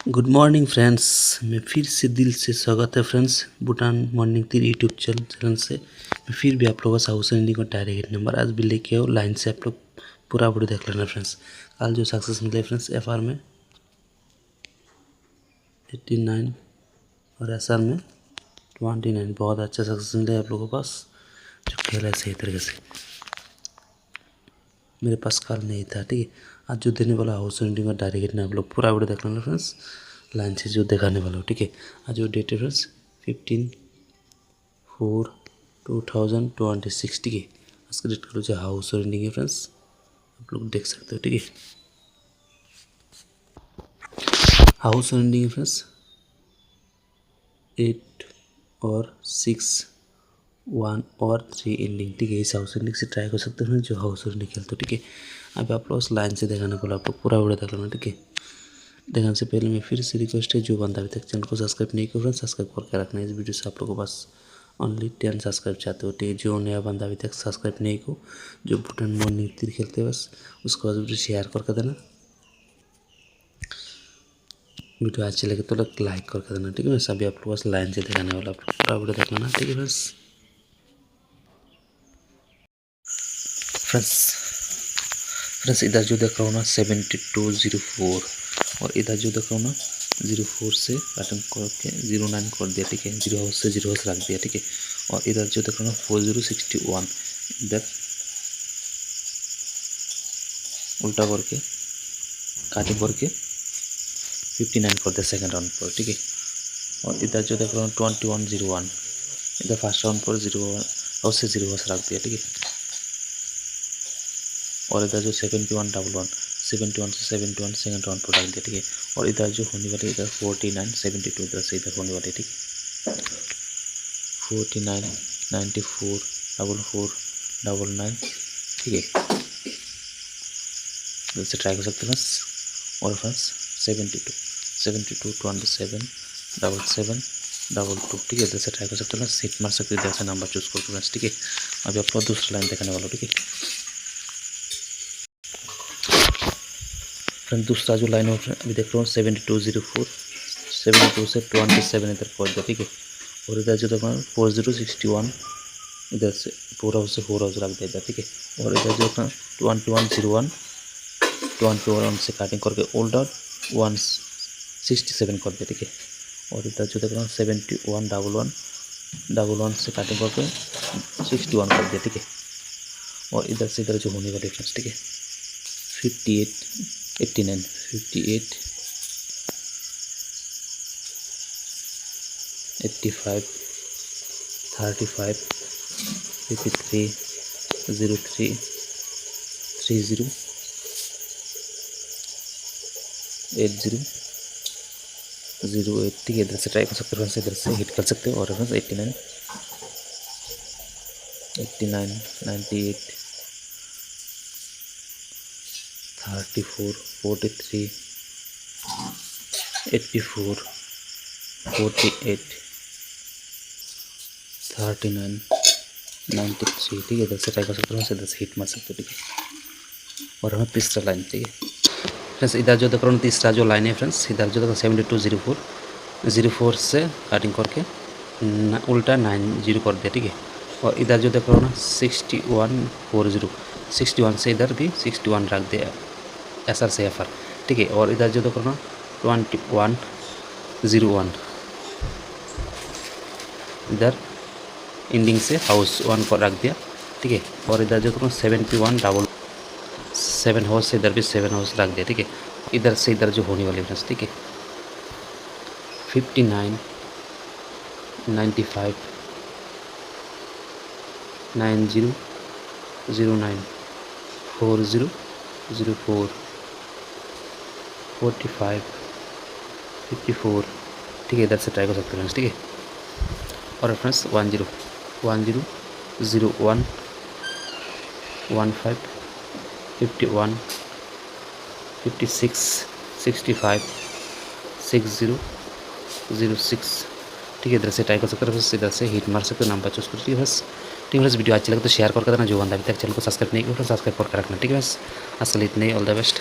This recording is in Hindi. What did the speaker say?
Good morning friends. मैं फिर से दिल से स्वागत है friends Bhutan morning 3 YouTube channel से। मैं फिर भी आप लोगों का हाउस रेंडिंग का डायरेक्ट नंबर आज भी लेके आओ। लाइन से आप लोग पूरा वीडियो देख लेना फ्रेंड्स। कल जो सक्सेस मिले फ्रेंड्स एफआर में 89 और एसआर में 29, बहुत अच्छा सक्सेस मिले आप लोगों के पास जो खेला है सही तरीके से। मेरे पास कल नहीं था, ठीक है। आज जो देने वाला हाउस रेंटिंग का डायरेक्ट ना आप लोग पूरा वीडियो देख लेना फ्रेंड्स। लाइन से जो दिखाने वाला हो, ठीक है। आज जो डेट है फ्रेंड्स 15/4/2026, ठीक है। आज का डेट का जो हाउस रेंटिंग है फ्रेंड्स आप लोग देख सकते हो, ठीक है। हाउस रेंटिंग है फ्रेंड्स 8 और 6, 1 और 3 एंडिंग, ठीक है। इस हाउस एंडिंग से ट्राई कर सकते हैं जो हाउस एंडिंग खेलते हो, ठीक है। अभी आप लोग लाइन से दिखाने वाला आप लोग पूरा वीडियो देख लेना, ठीक है। देखने से पहले मैं फिर से रिक्वेस्ट है, जो बंदा अभी तक चैनल को सब्सक्राइब नहीं किया फ्रेंड्स सब्सक्राइब करके रखना। इस वीडियो से आप लोगों के पास ओनली 10 सब्सक्राइब चाहते हो, ठीक है। जो नया बंदा अभी तक सब्सक्राइब नहीं को, जो भूटान मॉर्निंग 3 खेलते हैं बस उसको वीडियो शेयर करके देना। वीडियो अच्छी लगे तो लाइक करके देना, ठीक है। मैं सभी आप लोगों को लाइन से दिखाने वाला आप पूरा वीडियो देख लेना, ठीक है फ्रेंड्स। फ्रेंड्स इधर जो देख रहा हूँ ना 7204 और इधर जो देख रहा हूँ ना 04 से पैटर्न करके 09 कर दिया, ठीक है। 0 हाउस से 0 हाउस रख दिया, ठीक है। और इधर जो देख रहा हूँ 4061 इधर उल्टा करके काटिंग करके 59 कर दिया सेकेंड राउंड पर, ठीक है। और इधर जो देख रहा हूँ 2101 इधर फर्स्ट राउंड पर 0 हाउस से 0 हाउस रख दिया, ठीक है। और इधर जो 7111 71 से 71 सेकेंड राउंड पर रख दिया, ठीक है। और इधर जो होने वाले इधर 49 72 इधर से इधर होने वाले, ठीक है। 49 94 44 99, ठीक है। जैसे ट्राई कर सकते हैं फ्रेंड्स। और फ्रेंड्स 72 27 77 22, ठीक है। इधर से ट्राई कर सकते हैं, सीट मार सकते हैं इधर से नंबर चूज करके फ्रेंड्स, ठीक है। अभी आप लोग दूसरा लाइन दिखाने वाला, ठीक है फ्रेंड। दूसरा जो लाइन है अभी देख रहा हूँ 7204 72 से 27 इधर पहुँच गया, ठीक है। और इधर जो देखो 4061 इधर से 4 हाउस से 4 हाउस रख दिया इधर, ठीक है। और इधर जो 2101 21 से काटिंग करके ओल्ड आउट 167 कर दिया, ठीक है। और इधर जो देख रहा हूँ 7111 से काटिंग करके 61 कर दिया, ठीक है। और इधर से इधर जो होने वाले फ्रेंड्स, ठीक है 58 89 58 85 35 53 03 30 80 08, ठीक है। इधर से ट्राई कर सकते हो, इधर से हिट कर सकते हो। और 89 98 34 43 84 48 39 93, ठीक है। इधर से ट्राई कर सकते हो, इधर से हिट मार सकते हो, ठीक है। और हमें तीसरा लाइन, ठीक है फ्रेंड्स। इधर जो देख रहा हूँ तीसरा जो लाइन है फ्रेंड्स, इधर जो देखो 7204 से काटिंग करके उल्टा 90 कर दिया, ठीक है। और इधर जो देख रहा हूँ ना 6140 61 से इधर भी 61 रख दिया एसआर से एफआर, ठीक है। और इधर जो देख रहा हूँ 2101 इधर एंडिंग से हाउस 1 को रख दिया, ठीक है। और इधर जो देख रहा हूँ 71 हाउस से इधर भी 7 हाउस रख दिया, ठीक है। इधर से इधर जो होने वाले फ्रेंड्स, ठीक है 59 95 90 09 40 04 45 54, ठीक है। इधर से ट्राई कर सकते हैं फ्रेंड्स, ठीक है। और फ्रेंड्स 10 10 01 15 51 56 65 60 06, ठीक है। इधर से ट्राई कर सकते हैं बस, इधर से हिट मार सकते हो, नंबर चूज कर, ठीक है बस। ठीक है बस, वीडियो अच्छी लगे तो शेयर करके देना। जो बंदा अभी तक चैनल को सब्सक्राइब नहीं किया सब्सक्राइब करके रखना, ठीक है बस। असल इतने ही, ऑल द बेस्ट।